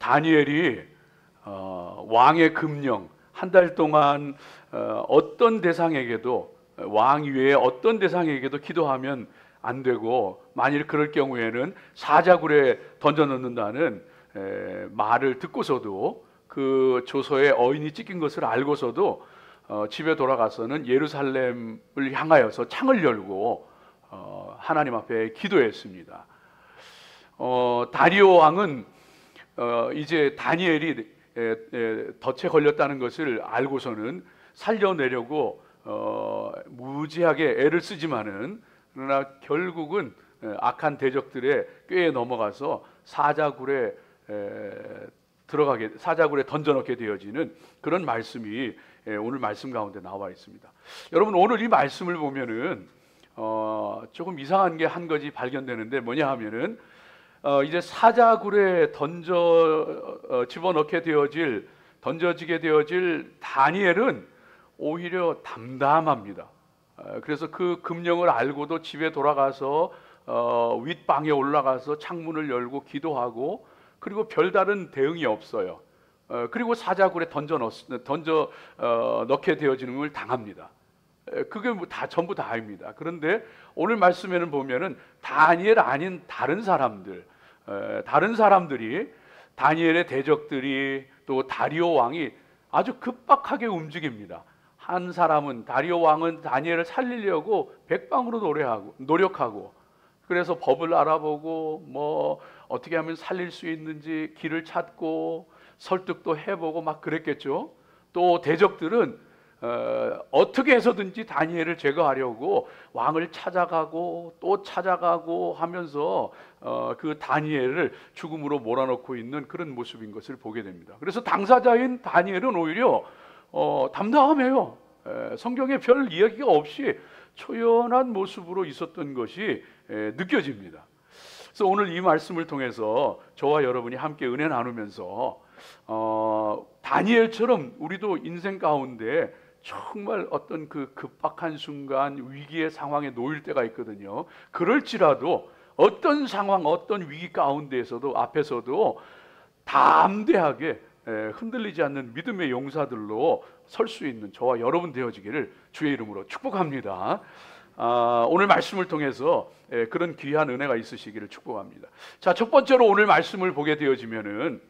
다니엘이 왕의 금령 한 달 동안 어떤 대상에게도, 왕 외에 어떤 대상에게도 기도하면 안 되고, 만일 그럴 경우에는 사자굴에 던져 넣는다는 말을 듣고서도, 그 조서에 어인이 찍힌 것을 알고서도 집에 돌아가서는 예루살렘을 향하여서 창을 열고 하나님 앞에 기도했습니다. 다리오 왕은 이제 다니엘이 덫에 걸렸다는 것을 알고서는 살려내려고 무지하게 애를 쓰지만은, 그러나 결국은 악한 대적들의 꾀에 넘어가서 사자굴에 던져넣게 되어지는 그런 말씀이 오늘 말씀 가운데 나와 있습니다. 여러분, 오늘 이 말씀을 보면은 조금 이상한 게 한 가지 발견되는데, 뭐냐 하면은 이제 사자굴에 던져지게 되어질 다니엘은 오히려 담담합니다. 그래서 그 금령을 알고도 집에 돌아가서 윗방에 올라가서 창문을 열고 기도하고, 그리고 별다른 대응이 없어요. 그리고 사자굴에 던져 넣게 되어지는 걸 당합니다. 그게 다 전부 다입니다. 그런데 오늘 말씀에는 보면은 다니엘 아닌 다른 사람들이, 다니엘의 대적들이, 또 다리오 왕이 아주 급박하게 움직입니다. 한 사람은, 다리오 왕은 다니엘을 살리려고 백방으로 노력하고, 그래서 법을 알아보고 뭐 어떻게 하면 살릴 수 있는지 길을 찾고 설득도 해보고 막 그랬겠죠. 또 대적들은 어떻게 해서든지 다니엘을 제거하려고 왕을 찾아가고 또 찾아가고 하면서 그 다니엘을 죽음으로 몰아넣고 있는 그런 모습인 것을 보게 됩니다. 그래서 당사자인 다니엘은 오히려 담담해요. 성경에 별 이야기가 없이 초연한 모습으로 있었던 것이 느껴집니다. 그래서 오늘 이 말씀을 통해서 저와 여러분이 함께 은혜 나누면서 다니엘처럼 우리도 인생 가운데 정말 어떤 그 급박한 순간, 위기의 상황에 놓일 때가 있거든요. 그럴지라도 어떤 상황, 어떤 위기 가운데에서도, 앞에서도 담대하게 흔들리지 않는 믿음의 용사들로 설 수 있는 저와 여러분 되어지기를 주의 이름으로 축복합니다. 오늘 말씀을 통해서 그런 귀한 은혜가 있으시기를 축복합니다. 자, 첫 번째로 오늘 말씀을 보게 되어지면은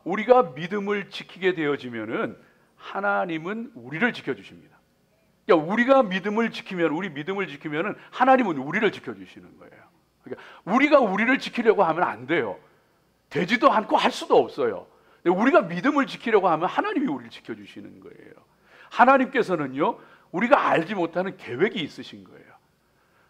우리가 믿음을 지키게 되어지면은 하나님은 우리를 지켜주십니다. 그러니까 우리 믿음을 지키면은 하나님은 우리를 지켜주시는 거예요. 그러니까 우리가 우리를 지키려고 하면 안 돼요. 되지도 않고 할 수도 없어요. 우리가 믿음을 지키려고 하면 하나님이 우리를 지켜주시는 거예요. 하나님께서는요, 우리가 알지 못하는 계획이 있으신 거예요.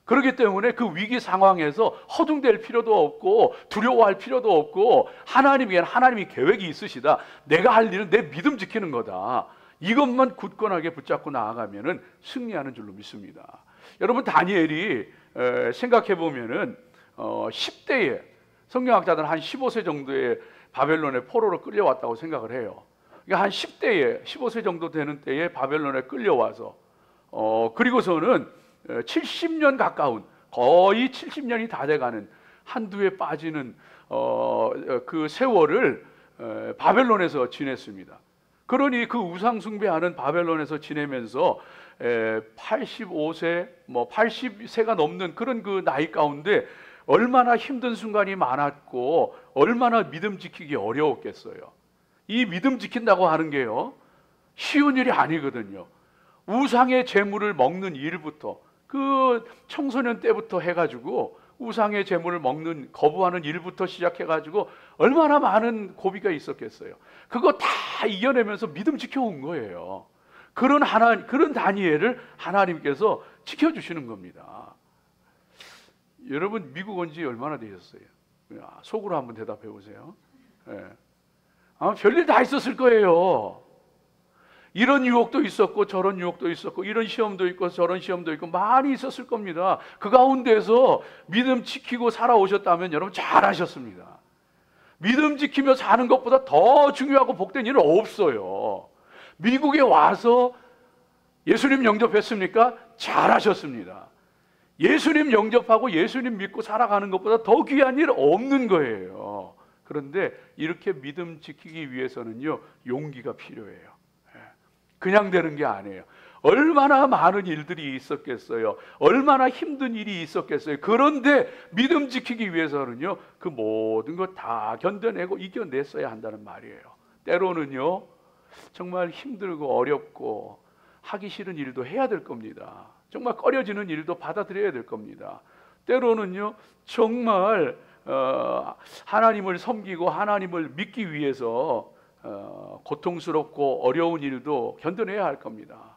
그렇기 때문에 그 위기 상황에서 허둥댈 필요도 없고 두려워할 필요도 없고, 하나님에게는 하나님이 계획이 있으시다. 내가 할 일은 내 믿음 지키는 거다. 이것만 굳건하게 붙잡고 나아가면은 승리하는 줄로 믿습니다. 여러분, 다니엘이 생각해 보면은 10대에, 성경학자들은 한 15세 정도의 바벨론의 포로로 끌려왔다고 생각을 해요. 그러니까 한 10대에, 15세 정도 되는 때에 바벨론에 끌려와서 그리고서는 70년 가까운, 거의 70년이 다 돼가는, 한두 해 빠지는 그 세월을 바벨론에서 지냈습니다. 그러니 그 우상 숭배하는 바벨론에서 지내면서 85세, 80세가 넘는 그런 그 나이 가운데 얼마나 힘든 순간이 많았고 얼마나 믿음 지키기 어려웠겠어요. 이 믿음 지킨다고 하는 게요, 쉬운 일이 아니거든요. 우상의 재물을 먹는 일부터, 그 청소년 때부터 해가지고 우상의 재물을 거부하는 일부터 시작해가지고 얼마나 많은 고비가 있었겠어요. 그거 다 이겨내면서 믿음 지켜온 거예요. 그런 다니엘을 하나님께서 지켜주시는 겁니다. 여러분, 미국 온 지 얼마나 되셨어요? 속으로 한번 대답해 보세요. 아마 별일 다 있었을 거예요. 이런 유혹도 있었고 저런 유혹도 있었고, 이런 시험도 있고 저런 시험도 있고 많이 있었을 겁니다. 그 가운데서 믿음 지키고 살아오셨다면 여러분 잘하셨습니다. 믿음 지키며 사는 것보다 더 중요하고 복된 일은 없어요. 미국에 와서 예수님 영접했습니까? 잘하셨습니다. 예수님 영접하고 예수님 믿고 살아가는 것보다 더 귀한 일 없는 거예요. 그런데 이렇게 믿음 지키기 위해서는요, 용기가 필요해요. 그냥 되는 게 아니에요. 얼마나 많은 일들이 있었겠어요. 얼마나 힘든 일이 있었겠어요. 그런데 믿음 지키기 위해서는요, 그 모든 것 다 견뎌내고 이겨냈어야 한다는 말이에요. 때로는요, 정말 힘들고 어렵고 하기 싫은 일도 해야 될 겁니다. 정말 꺼려지는 일도 받아들여야 될 겁니다. 때로는요, 정말 하나님을 섬기고 하나님을 믿기 위해서 고통스럽고 어려운 일도 견뎌내야 할 겁니다.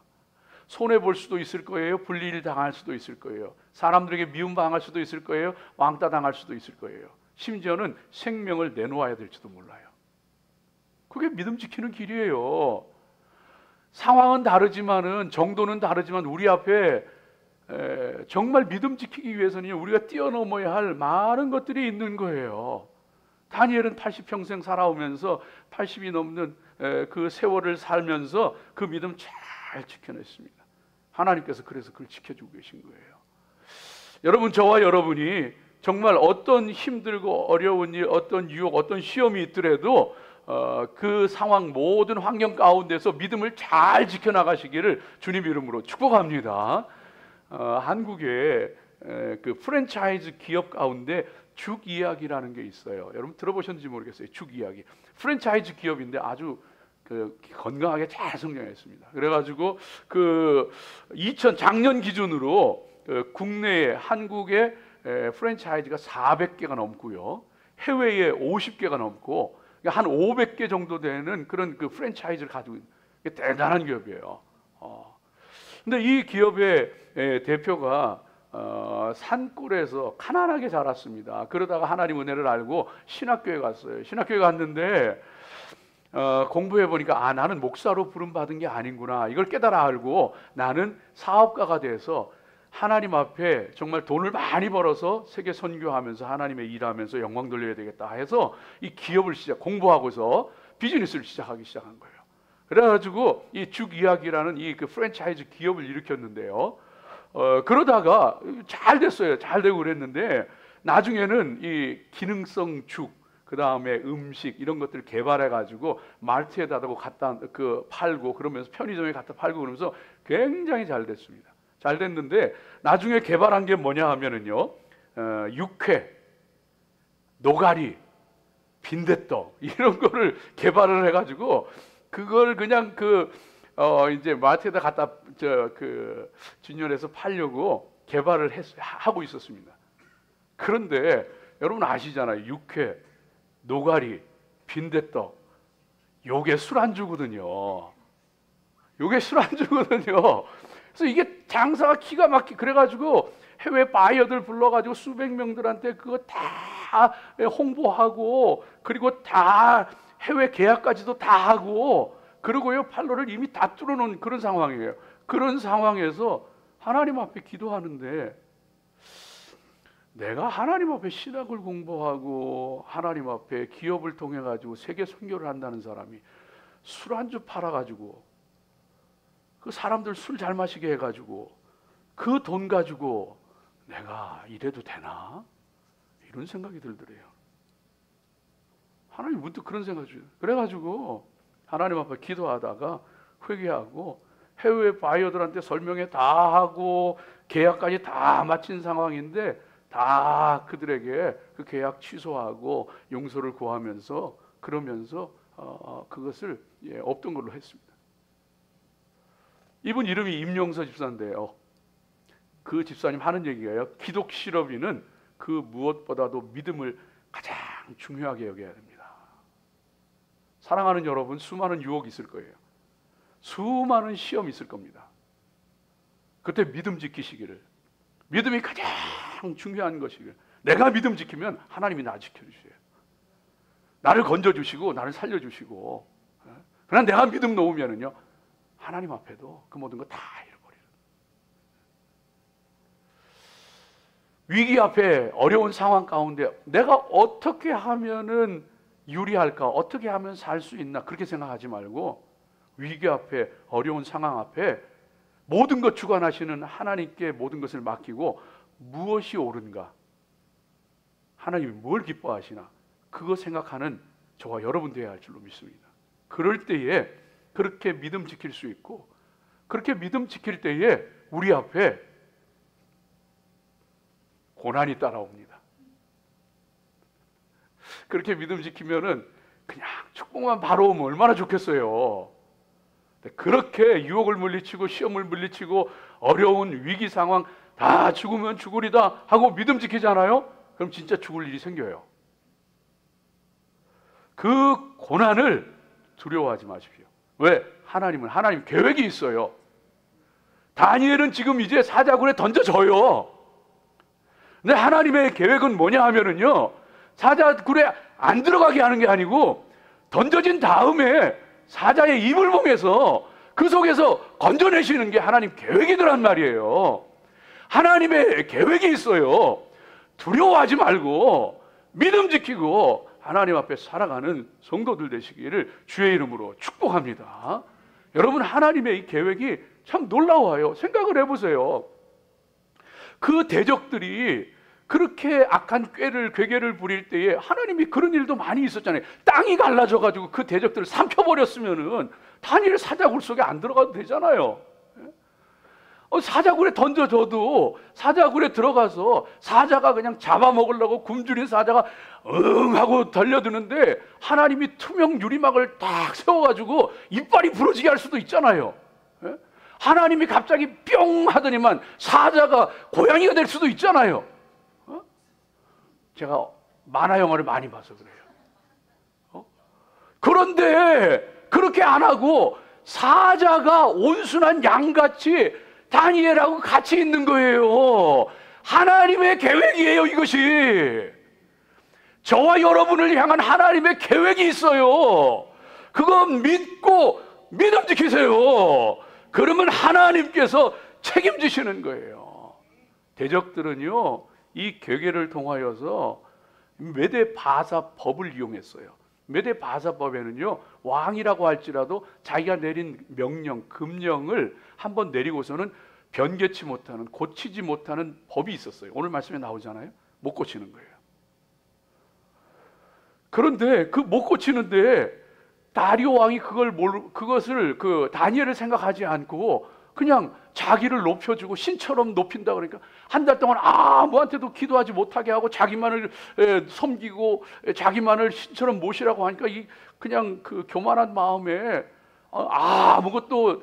손해볼 수도 있을 거예요. 불리를 당할 수도 있을 거예요. 사람들에게 미움당할 수도 있을 거예요. 왕따 당할 수도 있을 거예요. 심지어는 생명을 내놓아야 될지도 몰라요. 그게 믿음 지키는 길이에요. 상황은 다르지만은, 정도는 다르지만 우리 앞에 정말 믿음 지키기 위해서는 우리가 뛰어넘어야 할 많은 것들이 있는 거예요. 다니엘은 80평생 살아오면서 80이 넘는 그 세월을 살면서 그 믿음 잘 지켜냈습니다. 하나님께서 그래서 그걸 지켜주고 계신 거예요. 여러분, 저와 여러분이 정말 어떤 힘들고 어려운 일, 어떤 유혹, 어떤 시험이 있더라도 그 상황, 모든 환경 가운데서 믿음을 잘 지켜나가시기를 주님 이름으로 축복합니다. 한국의 그 프랜차이즈 기업 가운데 죽 이야기라는 게 있어요. 여러분 들어보셨는지 모르겠어요. 죽 이야기. 프랜차이즈 기업인데 아주 건강하게 잘 성장했습니다. 그래가지고 작년 기준으로 국내에, 한국의 프랜차이즈가 400개가 넘고요, 해외에 50개가 넘고 한 500개 정도 되는 그런 그 프랜차이즈를 가지고 있는 대단한 기업이에요. 근데 이 기업의 대표가 산골에서 가난하게 자랐습니다. 그러다가 하나님 은혜를 알고 신학교에 갔어요. 신학교에 갔는데 공부해 보니까 나는 목사로 부름 받은 게 아닌구나, 이걸 깨달아 알고 나는 사업가가 돼서 하나님 앞에 정말 돈을 많이 벌어서 세계 선교하면서 하나님의 일하면서 영광 돌려야 되겠다 해서 이 기업을 공부하고서 비즈니스를 시작하기 시작한 거예요. 그래가지고 이 죽 이야기라는 이 그 프랜차이즈 기업을 일으켰는데요. 그러다가 잘 됐어요. 잘 되고 그랬는데 나중에는 이 기능성 죽, 그 다음에 음식 이런 것들을 개발해가지고 마트에다 갖다 팔고, 그러면서 편의점에 갖다 팔고 그러면서 굉장히 잘 됐습니다. 잘 됐는데 나중에 개발한 게 뭐냐 하면은요, 육회, 노가리, 빈대떡 이런 거를 개발을 해가지고 그걸 그냥 이제 마트에다 갖다 진열해서 팔려고 개발을 하고 있었습니다. 그런데 여러분 아시잖아요. 육회, 노가리, 빈대떡, 요게 술안주거든요. 요게 술안주거든요. 그래서 이게 장사가 기가 막히게, 그래가지고 해외 바이어들 불러가지고 수백 명들한테 그거 다 홍보하고, 그리고 다 해외 계약까지도 다 하고, 그리고요 판로를 이미 다 뚫어놓은 그런 상황이에요. 그런 상황에서 하나님 앞에 기도하는데, 내가 하나님 앞에 신학을 공부하고 하나님 앞에 기업을 통해 가지고 세계 선교를 한다는 사람이 술안주 팔아가지고 그 사람들 술 잘 마시게 해가지고 그 돈 가지고 내가 이래도 되나? 이런 생각이 들더래요. 하나님 문득 그런 생각이 들어요. 그래가지고 하나님 앞에 기도하다가 회개하고 해외 바이어들한테 설명회 다 하고 계약까지 다 마친 상황인데 다 그들에게 그 계약 취소하고 용서를 구하면서, 그러면서 그것을 없던 걸로 했습니다. 이분 이름이 임용서 집사인데요, 그 집사님 하는 얘기가요, 기독 실업인은 그 무엇보다도 믿음을 가장 중요하게 여겨야 됩니다. 사랑하는 여러분, 수많은 유혹이 있을 거예요. 수많은 시험이 있을 겁니다. 그때 믿음 지키시기를, 믿음이 가장 중요한 것이기를. 내가 믿음 지키면 하나님이 나 지켜주세요. 나를 건져주시고 나를 살려주시고, 그러나 내가 믿음 놓으면은요, 하나님 앞에도 그 모든 거 다 잃어버려요. 위기 앞에, 어려운 상황 가운데 내가 어떻게 하면은 유리할까, 어떻게 하면 살 수 있나, 그렇게 생각하지 말고 위기 앞에, 어려운 상황 앞에 모든 것 주관하시는 하나님께 모든 것을 맡기고 무엇이 옳은가, 하나님이 뭘 기뻐하시나 그거 생각하는 저와 여러분 되어야 할 줄로 믿습니다. 그럴 때에 그렇게 믿음 지킬 수 있고, 그렇게 믿음 지킬 때에 우리 앞에 고난이 따라옵니다. 그렇게 믿음 지키면은 그냥 축복만 바로 오면 얼마나 좋겠어요. 그렇게 유혹을 물리치고 시험을 물리치고 어려운 위기 상황 다 죽으면 죽으리다 하고 믿음 지키잖아요. 그럼 진짜 죽을 일이 생겨요. 그 고난을 두려워하지 마십시오. 왜? 하나님 계획이 있어요. 다니엘은 지금 이제 사자굴에 던져져요. 근데 하나님의 계획은 뭐냐 하면은요, 사자굴에 안 들어가게 하는 게 아니고 던져진 다음에 사자의 입을 봉해서 그 속에서 건져내시는 게 하나님 계획이더란 말이에요. 하나님의 계획이 있어요. 두려워하지 말고 믿음 지키고 하나님 앞에 살아가는 성도들 되시기를 주의 이름으로 축복합니다. 여러분, 하나님의 이 계획이 참 놀라워요. 생각을 해보세요. 그 대적들이 그렇게 악한 괴계를 부릴 때에 하나님이 그런 일도 많이 있었잖아요. 땅이 갈라져가지고 그 대적들을 삼켜버렸으면은 다니엘 사자굴 속에 안 들어가도 되잖아요. 사자굴에 던져져도 사자굴에 들어가서 사자가 그냥 잡아먹으려고 굶주린 사자가 응 하고 달려드는데 하나님이 투명 유리막을 딱 세워가지고 이빨이 부러지게 할 수도 있잖아요. 하나님이 갑자기 뿅 하더니만 사자가 고양이가 될 수도 있잖아요. 제가 만화 영화를 많이 봐서 그래요. 그런데 그렇게 안 하고 사자가 온순한 양같이 다니엘하고 같이 있는 거예요. 하나님의 계획이에요, 이것이. 저와 여러분을 향한 하나님의 계획이 있어요. 그거 믿고 믿음 지키세요. 그러면 하나님께서 책임지시는 거예요. 대적들은요, 이 괴계를 통하여서 메대 바사법을 이용했어요. 메대 바사법에는요, 왕이라고 할지라도 자기가 내린 명령, 금령을 한번 내리고서는 변개치 못하는, 고치지 못하는 법이 있었어요. 오늘 말씀에 나오잖아요. 못 고치는 거예요. 그런데 그 못 고치는데 다리오 왕이 그것을 다니엘을 생각하지 않고 그냥 자기를 높여주고 신처럼 높인다 그러니까 한 달 동안 아무한테도 기도하지 못하게 하고 자기만을 섬기고 자기만을 신처럼 모시라고 하니까 그냥 그 교만한 마음에 아무것도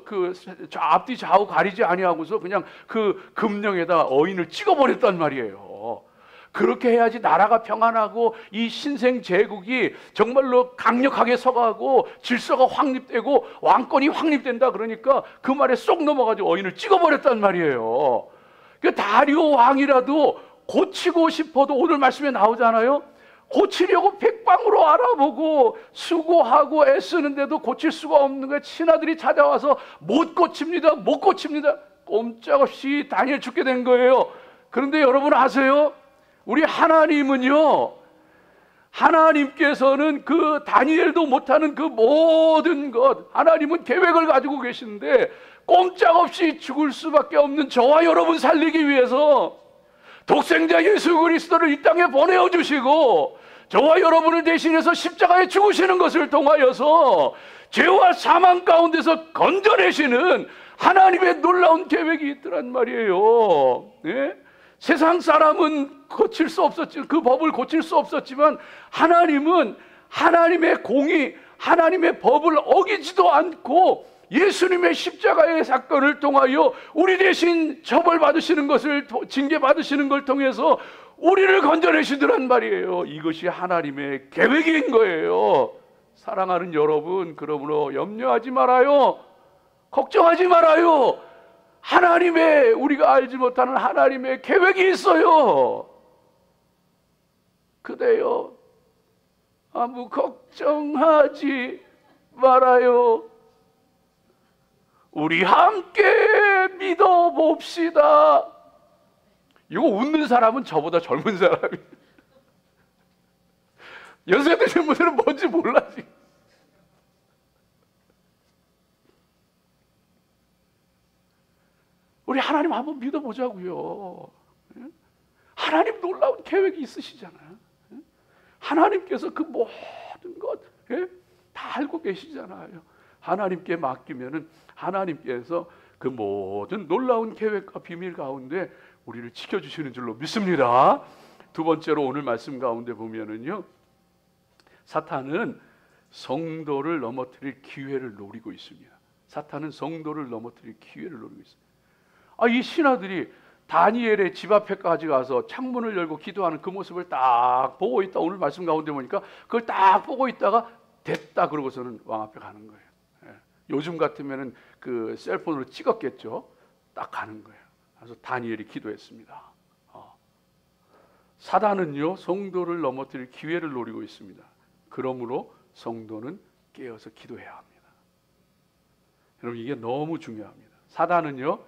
앞뒤 좌우 가리지 아니하고서 그냥 그 금령에다 어인을 찍어버렸단 말이에요. 그렇게 해야지 나라가 평안하고 이 신생 제국이 정말로 강력하게 서가고 질서가 확립되고 왕권이 확립된다 그러니까 그 말에 쏙 넘어가지고 어인을 찍어버렸단 말이에요. 그 다리오 왕이라도 고치고 싶어도 오늘 말씀에 나오잖아요. 고치려고 백방으로 알아보고 수고하고 애쓰는데도 고칠 수가 없는 거예요. 친아들이 찾아와서 못 고칩니다. 못 고칩니다. 꼼짝없이 다니엘 죽게 된 거예요. 그런데 여러분 아세요? 우리 하나님은요, 하나님께서는 그 다니엘도 못하는 그 모든 것, 하나님은 계획을 가지고 계시는데 꼼짝없이 죽을 수밖에 없는 저와 여러분 살리기 위해서 독생자 예수 그리스도를 이 땅에 보내어주시고 저와 여러분을 대신해서 십자가에 죽으시는 것을 통하여서 죄와 사망 가운데서 건져내시는 하나님의 놀라운 계획이 있더란 말이에요. 네? 세상 사람은 고칠 수 없었지, 그 법을 고칠 수 없었지만 하나님은 하나님의 공의, 하나님의 법을 어기지도 않고 예수님의 십자가의 사건을 통하여 우리 대신 처벌받으시는 것을, 징계받으시는 걸 통해서 우리를 건져내시더란 말이에요. 이것이 하나님의 계획인 거예요. 사랑하는 여러분, 그러므로 염려하지 말아요. 걱정하지 말아요. 하나님의, 우리가 알지 못하는 하나님의 계획이 있어요. 그대여 아무 걱정하지 말아요. 우리 함께 믿어봅시다. 이거 웃는 사람은 저보다 젊은 사람이에요. 연세 드신 분들은 뭔지 몰라 지금. 우리 하나님 한번 믿어보자고요. 하나님 놀라운 계획이 있으시잖아요. 하나님께서 그 모든 것 다 알고 계시잖아요. 하나님께 맡기면은 하나님께서 그 모든 놀라운 계획과 비밀 가운데 우리를 지켜주시는 줄로 믿습니다. 두 번째로 오늘 말씀 가운데 보면은요, 사탄은 성도를 넘어뜨릴 기회를 노리고 있습니다. 사탄은 성도를 넘어뜨릴 기회를 노리고 있습니다. 이 신하들이 다니엘의 집 앞에까지 가서 창문을 열고 기도하는 그 모습을 딱 보고 있다. 오늘 말씀 가운데 보니까 그걸 딱 보고 있다가 됐다 그러고서는 왕 앞에 가는 거예요. 요즘 같으면은 그 셀폰으로 찍었겠죠. 딱 가는 거예요. 그래서 다니엘이 기도했습니다. 사단은요, 성도를 넘어뜨릴 기회를 노리고 있습니다. 그러므로 성도는 깨어서 기도해야 합니다. 여러분, 이게 너무 중요합니다. 사단은요,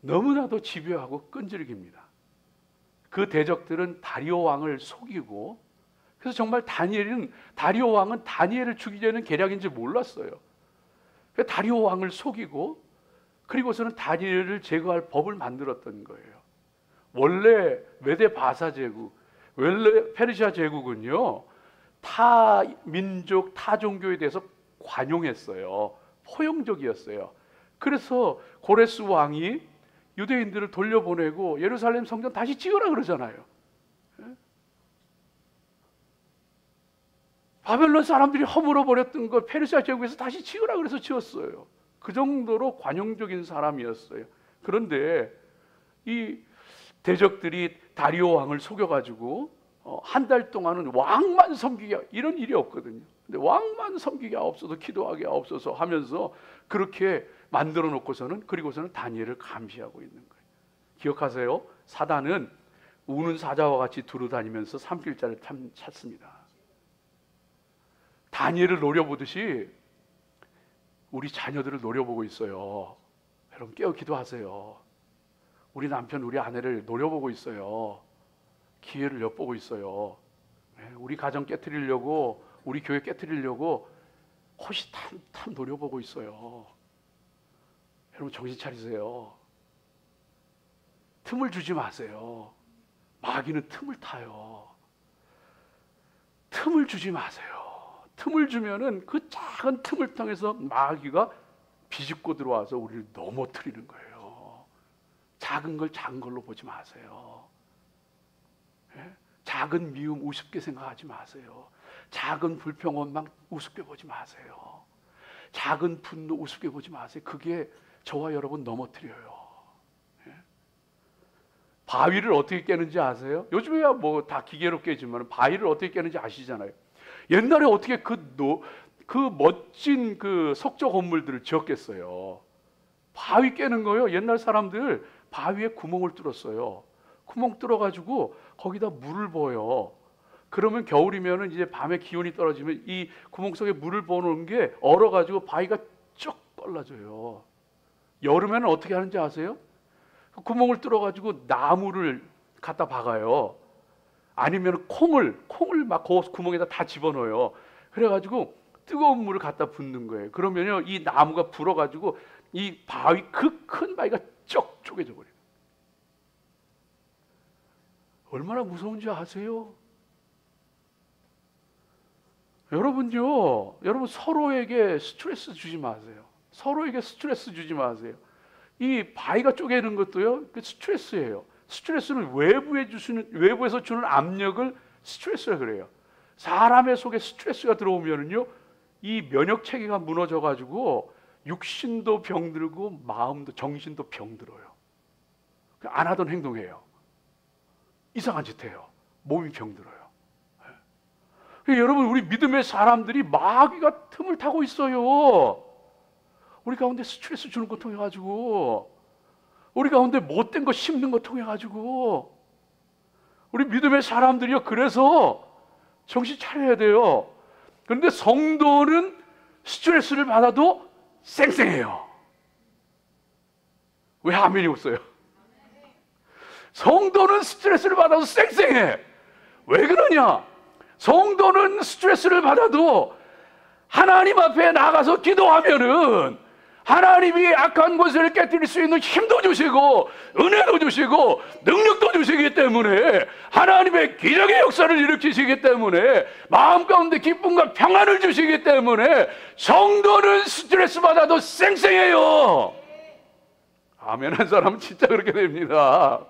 너무나도 집요하고 끈질깁니다. 그 대적들은 다리오 왕을 속이고, 그래서 정말 다리오 왕은 다니엘을 죽이려는 계략인지 몰랐어요. 다리오 왕을 속이고, 그리고서는 다니엘을 제거할 법을 만들었던 거예요. 원래 메데 바사 제국, 원래 페르시아 제국은요, 타 민족, 타 종교에 대해서 관용했어요. 포용적이었어요. 그래서 고레스 왕이 유대인들을 돌려보내고 예루살렘 성전 다시 지으라 그러잖아요. 바벨론 사람들이 허물어 버렸던 걸 페르시아 제국에서 다시 지으라 그래서 지었어요. 그 정도로 관용적인 사람이었어요. 그런데 이 대적들이 다리오 왕을 속여가지고 한 달 동안은 왕만 섬기게, 이런 일이 없거든요. 근데 왕만 섬기게 없어서 기도하게 없어서 하면서 그렇게 만들어 놓고서는, 그리고서는 다니엘을 감시하고 있는 거예요. 기억하세요. 사단은 우는 사자와 같이 두루다니면서 삼킬자를 찾습니다. 다니엘을 노려보듯이 우리 자녀들을 노려보고 있어요. 여러분, 깨어 기도하세요. 우리 남편, 우리 아내를 노려보고 있어요. 기회를 엿보고 있어요. 우리 가정 깨트리려고, 우리 교회 깨트리려고 호시탐탐 노려보고 있어요. 여러분, 정신 차리세요. 틈을 주지 마세요. 마귀는 틈을 타요. 틈을 주지 마세요. 틈을 주면은 그 작은 틈을 통해서 마귀가 비집고 들어와서 우리를 넘어뜨리는 거예요. 작은 걸 작은 걸로 보지 마세요. 작은 미움 우습게 생각하지 마세요. 작은 불평 원망 우습게 보지 마세요. 작은 분노 우습게 보지 마세요. 그게 저와 여러분 넘어뜨려요. 바위를 어떻게 깨는지 아세요? 요즘에야 뭐 다 기계로 깨지만 바위를 어떻게 깨는지 아시잖아요. 옛날에 어떻게 그 멋진 그 석조 건물들을 지었겠어요. 바위 깨는 거요. 옛날 사람들 바위에 구멍을 뚫었어요. 구멍 뚫어가지고 거기다 물을 부어요. 그러면 겨울이면은 이제 밤에 기온이 떨어지면 이 구멍 속에 물을 부어놓은 게 얼어가지고 바위가 쭉 빨라져요. 여름에는 어떻게 하는지 아세요? 그 구멍을 뚫어가지고 나무를 갖다 박아요. 아니면 콩을 막 그 구멍에다 다 집어넣어요. 그래가지고 뜨거운 물을 갖다 붓는 거예요. 그러면요, 이 나무가 불어가지고 이 바위, 그 큰 바위가 쩍 쪼개져 버려요. 얼마나 무서운지 아세요? 여러분요, 여러분 서로에게 스트레스 주지 마세요. 서로에게 스트레스 주지 마세요. 이 바위가 쪼개는 것도요, 그 스트레스예요. 스트레스는 외부에서 주는 압력을 스트레스라 그래요. 사람의 속에 스트레스가 들어오면은요, 이 면역 체계가 무너져 가지고 육신도 병들고 마음도, 정신도 병들어요. 안 하던 행동해요. 이상한 짓 해요. 몸이 병들어요. 여러분, 우리 믿음의 사람들이 마귀가 틈을 타고 있어요. 우리 가운데 스트레스 주는 거 통해 가지고, 우리 가운데 못된 거 심는 거 통해 가지고, 우리 믿음의 사람들이요, 그래서 정신 차려야 돼요. 그런데 성도는 스트레스를 받아도 쌩쌩해요. 왜 아멘이 없어요? 성도는 스트레스를 받아도 쌩쌩해. 왜 그러냐? 성도는 스트레스를 받아도 하나님 앞에 나가서 기도하면은 하나님이 악한 것을 깨뜨릴 수 있는 힘도 주시고 은혜도 주시고 능력도 주시기 때문에, 하나님의 기적의 역사를 일으키시기 때문에, 마음 가운데 기쁨과 평안을 주시기 때문에 성도는 스트레스 받아도 쌩쌩해요. 아멘 한 사람은 진짜 그렇게 됩니다.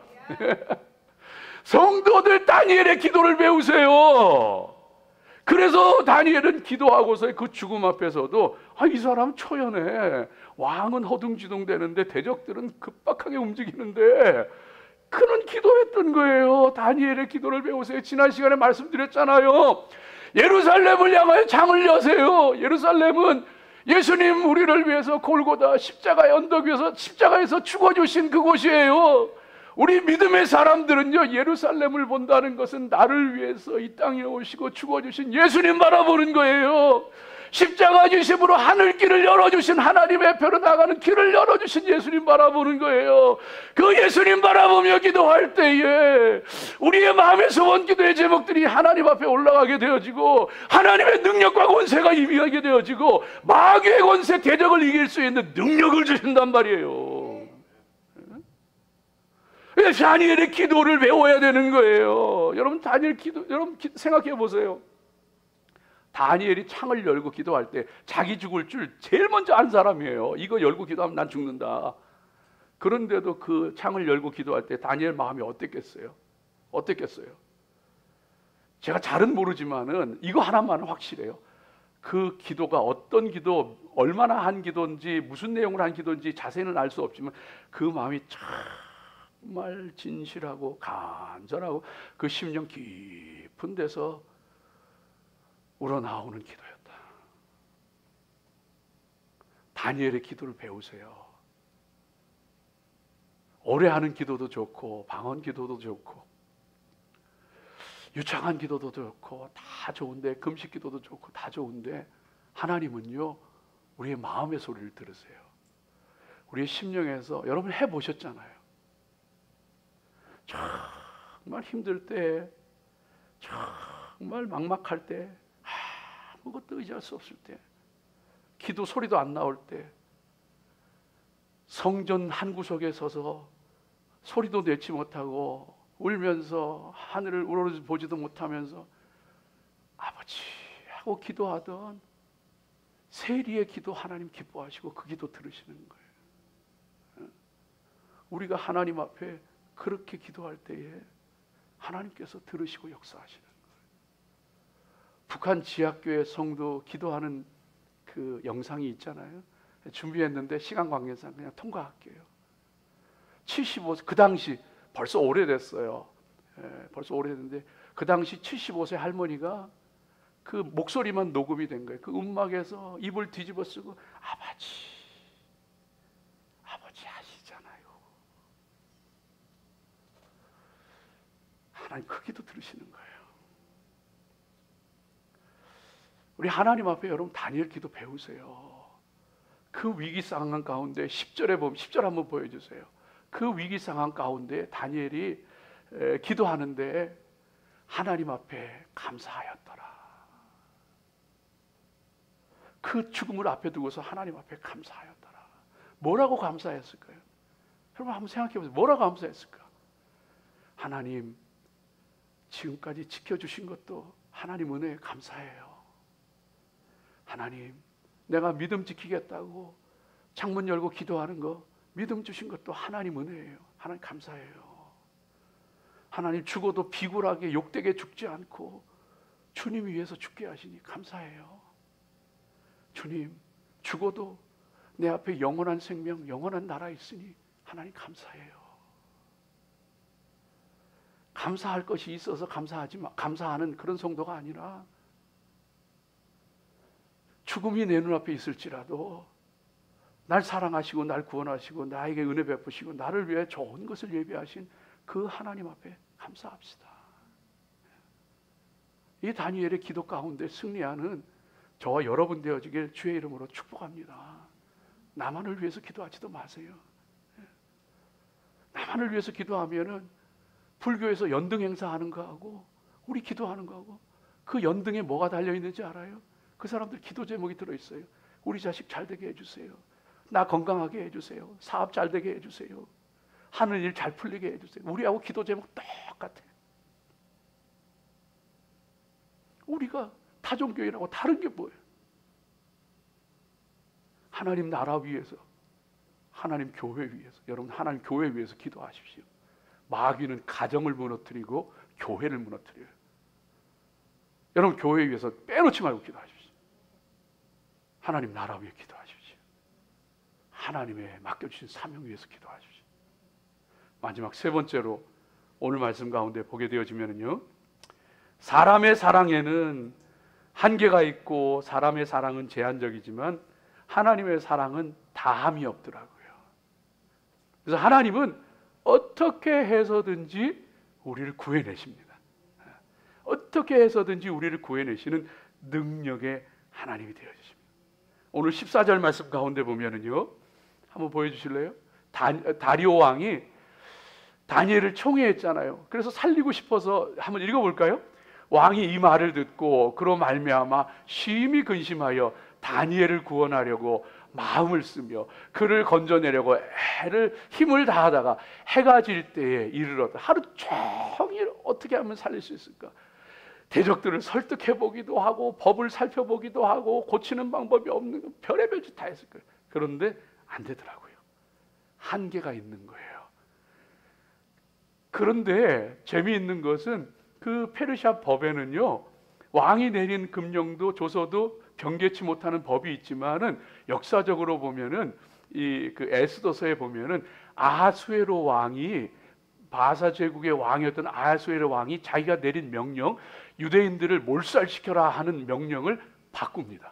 성도들 다니엘의 기도를 배우세요. 그래서 다니엘은 기도하고서 그 죽음 앞에서도 이 사람 초연해, 왕은 허둥지둥 되는데 대적들은 급박하게 움직이는데, 그는 기도했던 거예요. 다니엘의 기도를 배우세요. 지난 시간에 말씀드렸잖아요. 예루살렘을 향하여 창을 여세요. 예루살렘은 예수님 우리를 위해서 골고다 십자가의 언덕 위에서 십자가에서 죽어주신 그곳이에요. 우리 믿음의 사람들은요, 예루살렘을 본다는 것은 나를 위해서 이 땅에 오시고 죽어주신 예수님 바라보는 거예요. 십자가 지심으로 하늘길을 열어주신, 하나님의 표로 나가는 길을 열어주신 예수님 바라보는 거예요. 그 예수님 바라보며 기도할 때에 우리의 마음의 소원 기도의 제목들이 하나님 앞에 올라가게 되어지고, 하나님의 능력과 권세가 임하게 되어지고, 마귀의 권세 대적을 이길 수 있는 능력을 주신단 말이에요. 다니엘의 기도를 배워야 되는 거예요. 여러분 다니엘 기도, 여러분 생각해 보세요. 다니엘이 창을 열고 기도할 때 자기 죽을 줄 제일 먼저 안 사람이에요. 이거 열고 기도하면 난 죽는다. 그런데도 그 창을 열고 기도할 때 다니엘 마음이 어땠겠어요? 어땠겠어요? 제가 잘은 모르지만은 이거 하나만은 확실해요. 그 기도가 어떤 기도, 얼마나 한 기도인지, 무슨 내용을 한 기도인지 자세히는 알 수 없지만 그 마음이 정말 진실하고 간절하고 그 심령 깊은 데서 우러나오는 기도였다. 다니엘의 기도를 배우세요. 오래 하는 기도도 좋고, 방언 기도도 좋고, 유창한 기도도 좋고, 다 좋은데, 금식 기도도 좋고 다 좋은데, 하나님은요 우리의 마음의 소리를 들으세요. 우리의 심령에서, 여러분 해보셨잖아요. 정말 힘들 때, 정말 막막할 때, 아무것도 의지할 수 없을 때, 기도 소리도 안 나올 때, 성전 한 구석에 서서 소리도 내지 못하고 울면서 하늘을 우러러보지도 못하면서 아버지 하고 기도하던 세리의 기도 하나님 기뻐하시고 그 기도 들으시는 거예요. 우리가 하나님 앞에 그렇게 기도할 때에 하나님께서 들으시고 역사하시는 거예요. 북한 지하교회 성도 기도하는 그 영상이 있잖아요. 준비했는데 시간 관계상 그냥 통과할게요. 75세, 그 당시 벌써 오래됐어요. 벌써 오래됐는데 그 당시 75세 할머니가 그 목소리만 녹음이 된 거예요. 그 음막에서 입을 뒤집어 쓰고 아버지 하시잖아요. 하나님 그 기도 들으시는 거예요. 우리 하나님 앞에 여러분 다니엘 기도 배우세요. 그 위기 상황 가운데 10절에 보면 10절 한번 보여주세요. 그 위기 상황 가운데 다니엘이 기도하는데 하나님 앞에 감사하였더라. 그 죽음을 앞에 두고서 하나님 앞에 감사하였더라. 뭐라고 감사했을까요? 여러분 한번 생각해 보세요. 뭐라고 감사했을까? 하나님 지금까지 지켜주신 것도 하나님 은혜에 감사해요. 하나님 내가 믿음 지키겠다고 창문 열고 기도하는 거 믿음 주신 것도 하나님 은혜예요. 하나님 감사해요. 하나님 죽어도 비굴하게 욕되게 죽지 않고 주님 위해서 죽게 하시니 감사해요. 주님 죽어도 내 앞에 영원한 생명 영원한 나라 있으니 하나님 감사해요. 감사할 것이 있어서 감사하는 그런 성도가 아니라 죽음이 내 눈앞에 있을지라도 날 사랑하시고 날 구원하시고 나에게 은혜 베푸시고 나를 위해 좋은 것을 예비하신 그 하나님 앞에 감사합시다. 이 다니엘의 기도 가운데 승리하는 저와 여러분 되어지길 주의 이름으로 축복합니다. 나만을 위해서 기도하지도 마세요. 나만을 위해서 기도하면은 불교에서 연등 행사하는 거하고 우리 기도하는 거하고 그 연등에 뭐가 달려 있는지 알아요? 그 사람들 기도 제목이 들어있어요. 우리 자식 잘 되게 해주세요. 나 건강하게 해주세요. 사업 잘 되게 해주세요. 하는 일 잘 풀리게 해주세요. 우리하고 기도 제목 똑같아요. 우리가 타종교회라고 다른 게 뭐예요? 하나님 나라 위해서, 하나님 교회 위해서, 여러분 하나님 교회 위해서 기도하십시오. 마귀는 가정을 무너뜨리고 교회를 무너뜨려요. 여러분 교회 위해서 빼놓지 말고 기도하십시오. 하나님 나라 위해 기도하십시오. 하나님의 맡겨주신 사명 위해서 기도하십시오. 마지막 세 번째로 오늘 말씀 가운데 보게 되어지면요, 사람의 사랑에는 한계가 있고 사람의 사랑은 제한적이지만 하나님의 사랑은 다함이 없더라고요. 그래서 하나님은 어떻게 해서든지 우리를 구해내십니다. 어떻게 해서든지 우리를 구해내시는 능력의 하나님이 되어주십니다. 오늘 14절 말씀 가운데 보면은요, 한번 보여주실래요? 다리오 왕이 다니엘을 총애했잖아요. 그래서 살리고 싶어서 한번 읽어볼까요? 왕이 이 말을 듣고 그로 말미암아 심히 근심하여 다니엘을 구원하려고 마음을 쓰며 그를 건져내려고 힘을 다하다가 해가 질 때에 이르렀다. 하루 종일 어떻게 하면 살릴 수 있을까? 대적들을 설득해보기도 하고 법을 살펴보기도 하고 고치는 방법이 없는 별의별 짓 다 했을 거예요. 그런데 안 되더라고요. 한계가 있는 거예요. 그런데 재미있는 것은 그 페르시아 법에는요, 왕이 내린 금령도 조서도 변개치 못하는 법이 있지만은 역사적으로 보면은 그 에스더서에 보면은 아하수에로 왕이, 바사 제국의 왕이었던 아하수에로 왕이 자기가 내린 명령, 유대인들을 몰살시켜라 하는 명령을 바꿉니다.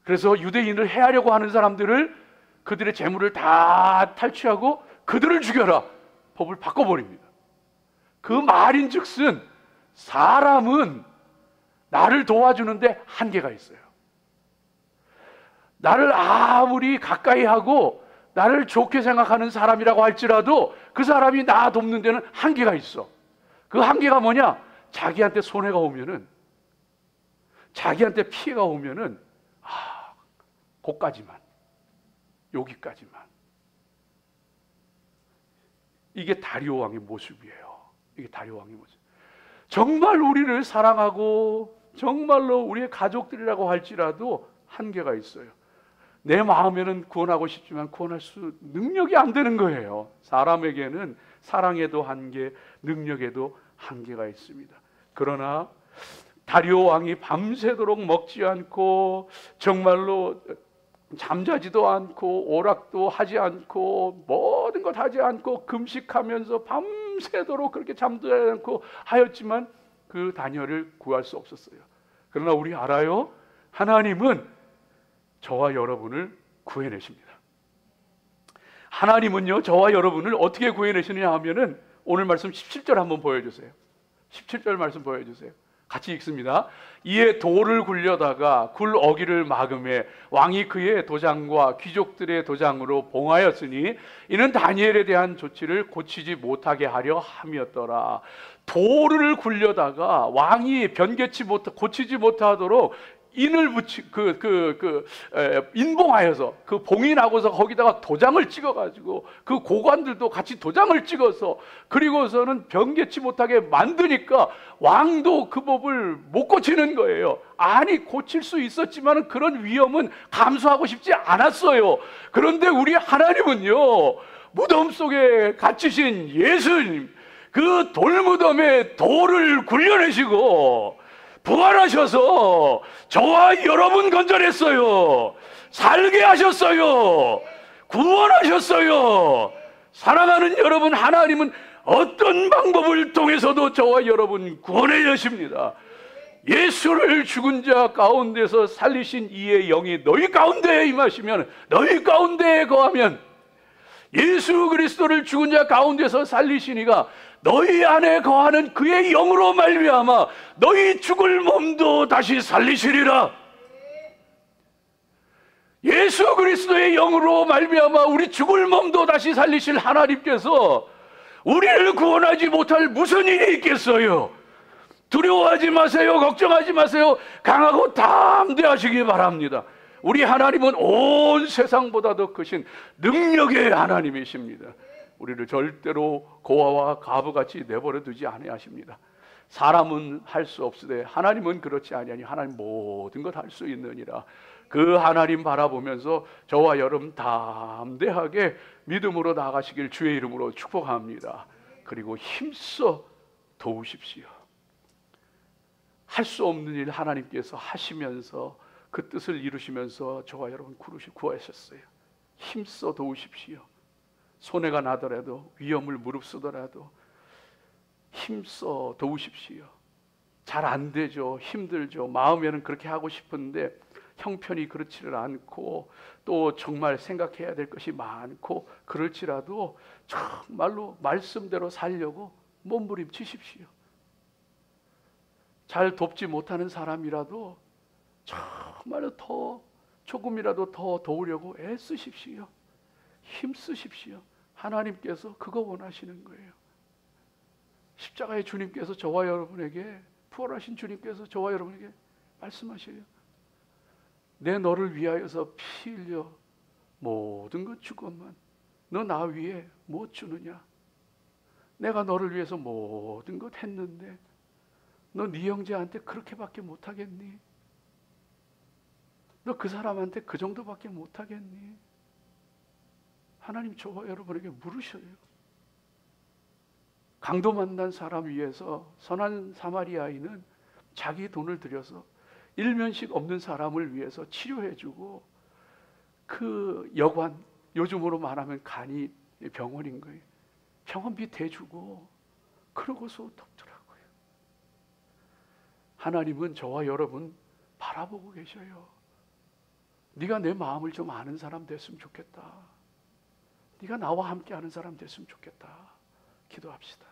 그래서 유대인을 해하려고 하는 사람들을, 그들의 재물을 다 탈취하고 그들을 죽여라, 법을 바꿔버립니다. 그 말인즉슨 사람은 나를 도와주는데 한계가 있어요. 나를 아무리 가까이 하고 나를 좋게 생각하는 사람이라고 할지라도 그 사람이 나 돕는 데는 한계가 있어. 그 한계가 뭐냐? 자기한테 손해가 오면은, 자기한테 피해가 오면은 거기까지만, 여기까지만. 이게 다리오 왕의 모습이에요. 이게 다리오 왕의 모습. 정말 우리를 사랑하고 정말로 우리의 가족들이라고 할지라도 한계가 있어요. 내 마음에는 구원하고 싶지만 구원할 수 능력이 안 되는 거예요. 사람에게는 사랑에도 한계, 능력에도 한계가 있습니다. 그러나 다리오 왕이 밤새도록 먹지 않고 정말로 잠자지도 않고 오락도 하지 않고 모든 것 하지 않고 금식하면서 밤새도록 그렇게 잠도 않고 하였지만 그 다니엘을 구할 수 없었어요. 그러나 우리 알아요? 하나님은 저와 여러분을 구해내십니다. 하나님은요, 저와 여러분을 어떻게 구해내시느냐 하면은 오늘 말씀 17절 한번 보여주세요. 17절 말씀 보여주세요. 같이 읽습니다. 이에 돌을 굴려다가 굴 어기를 막음에 왕이 그의 도장과 귀족들의 도장으로 봉하였으니 이는 다니엘에 대한 조치를 고치지 못하게 하려 함이었더라. 돌을 굴려다가 왕이 고치지 못하도록 인을 인봉하여서 그 봉인하고서 거기다가 도장을 찍어가지고 그 고관들도 같이 도장을 찍어서 그리고서는 변개치 못하게 만드니까 왕도 그 법을 못 고치는 거예요. 아니, 고칠 수 있었지만 그런 위험은 감수하고 싶지 않았어요. 그런데 우리 하나님은요, 무덤 속에 갇히신 예수님, 그 돌무덤에 돌을 굴려내시고 부활하셔서 저와 여러분 건져냈어요. 살게 하셨어요. 구원하셨어요. 사랑하는 여러분, 하나님은 어떤 방법을 통해서도 저와 여러분 구원해 주십니다. 예수를 죽은 자 가운데서 살리신 이의 영이 너희 가운데에 임하시면, 너희 가운데에 거하면, 예수 그리스도를 죽은 자 가운데서 살리신 이가 너희 안에 거하는 그의 영으로 말미암아 너희 죽을 몸도 다시 살리시리라. 예수 그리스도의 영으로 말미암아 우리 죽을 몸도 다시 살리실 하나님께서 우리를 구원하지 못할 무슨 일이 있겠어요? 두려워하지 마세요. 걱정하지 마세요. 강하고 담대하시기 바랍니다. 우리 하나님은 온 세상보다 더 크신 능력의 하나님이십니다. 우리를 절대로 고아와 과부같이 내버려 두지 아니하십니다. 사람은 할 수 없으되 하나님은 그렇지 아니하니 하나님 모든 것 할 수 있느니라. 그 하나님 바라보면서 저와 여러분 담대하게 믿음으로 나아가시길 주의 이름으로 축복합니다. 그리고 힘써 도우십시오. 할 수 없는 일 하나님께서 하시면서 그 뜻을 이루시면서 저와 여러분 구하셨어요. 힘써 도우십시오. 손해가 나더라도 위험을 무릅쓰더라도 힘써 도우십시오. 잘 안 되죠. 힘들죠. 마음에는 그렇게 하고 싶은데 형편이 그렇지를 않고 또 정말 생각해야 될 것이 많고 그럴지라도 정말로 말씀대로 살려고 몸부림치십시오. 잘 돕지 못하는 사람이라도 정말로 더 조금이라도 더 도우려고 애쓰십시오. 힘쓰십시오. 하나님께서 그거 원하시는 거예요. 십자가의 주님께서 저와 여러분에게, 부활하신 주님께서 저와 여러분에게 말씀하셔요. 내 너를 위하여서 피 흘려 모든 것 주건만 너 나 위에 못 주느냐? 내가 너를 위해서 모든 것 했는데 너 네 형제한테 그렇게밖에 못하겠니? 너 그 사람한테 그 정도밖에 못하겠니? 하나님 저와 여러분에게 물으셔요. 강도 만난 사람 위해서 선한 사마리아인은 자기 돈을 들여서 일면식 없는 사람을 위해서 치료해주고 그 여관, 요즘으로 말하면 간이 병원인 거예요. 병원비 대주고 그러고서 돕더라고요. 하나님은 저와 여러분 바라보고 계셔요. 네가 내 마음을 좀 아는 사람 됐으면 좋겠다. 네가 나와 함께 하는 사람 됐으면 좋겠다. 기도합시다.